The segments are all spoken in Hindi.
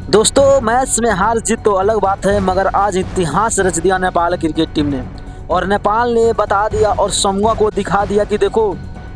दोस्तों मैच में हार जीत तो अलग बात है, मगर आज इतिहास रच दिया नेपाल क्रिकेट टीम ने। और नेपाल ने बता दिया और समूह को दिखा दिया कि देखो,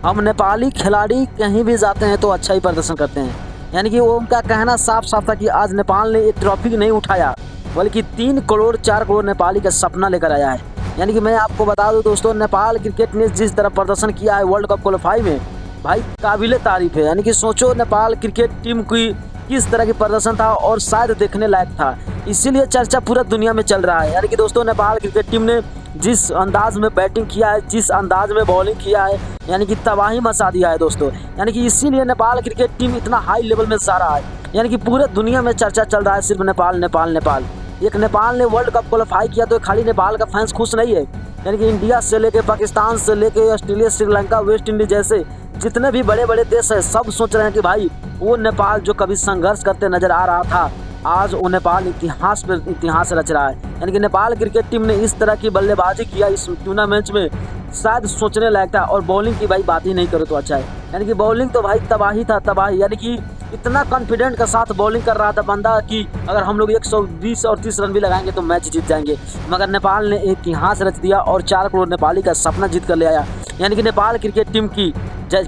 हम नेपाली खिलाड़ी कहीं भी जाते हैं तो अच्छा ही प्रदर्शन करते हैं। यानी कि वो उनका कहना साफ साफ था कि आज नेपाल ने एक ट्रॉफी नहीं उठाया, बल्कि 3 करोड़ 4 करोड़ नेपाली का सपना लेकर आया है। यानी कि मैं आपको बता दूं दोस्तों, नेपाल क्रिकेट ने जिस तरह प्रदर्शन किया है वर्ल्ड कप क्वालिफाई में, भाई काबिले तारीफ है। यानी कि सोचो नेपाल क्रिकेट टीम की किस तरह की प्रदर्शन था और शायद देखने लायक था, इसीलिए चर्चा पूरा दुनिया में चल रहा है। यानी कि दोस्तों, नेपाल क्रिकेट टीम ने जिस अंदाज में बैटिंग किया है, जिस अंदाज में बॉलिंग किया है, यानी कि तबाही मचा दिया है दोस्तों। यानी कि इसीलिए नेपाल क्रिकेट टीम इतना हाई लेवल में जा रहा है। यानी कि पूरे दुनिया में चर्चा चल रहा है सिर्फ नेपाल नेपाल नेपाल। एक नेपाल ने वर्ल्ड कप क्वालिफाई किया तो खाली नेपाल का फैंस खुश नहीं है। यानी कि इंडिया से लेके पाकिस्तान से लेके ऑस्ट्रेलिया, श्रीलंका, वेस्ट इंडीज जैसे जितने भी बड़े बड़े देश हैं, सब सोच रहे हैं कि भाई वो नेपाल जो कभी संघर्ष करते नजर आ रहा था, आज वो नेपाल इतिहास पर इतिहास रच रहा है। यानी कि नेपाल क्रिकेट टीम ने इस तरह की बल्लेबाजी किया इस टूर्नामेंट में, शायद सोचने लायक था। और बॉलिंग की भाई बात ही नहीं करो तो अच्छा है। यानी कि बॉलिंग तो भाई तबाही था, तबाही। यानी कि इतना कॉन्फिडेंट के साथ बॉलिंग कर रहा था बंदा कि अगर हम लोग 120 और 30 रन भी लगाएंगे तो मैच जीत जाएंगे। मगर नेपाल ने इतिहास रच दिया और 4 करोड़ नेपाली का सपना जीत कर ले आया। यानी कि नेपाल क्रिकेट टीम की जय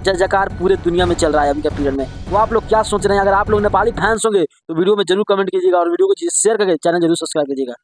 जयकार पूरे दुनिया में चल रहा है अभी के पीरियड में। वो आप लोग क्या सोच रहे हैं? अगर आप लोग नेपाली फैंस होंगे तो वीडियो में जरूर कमेंट कीजिएगा और वीडियो को शेयर करके चैनल जरूर सब्सक्राइब कीजिएगा।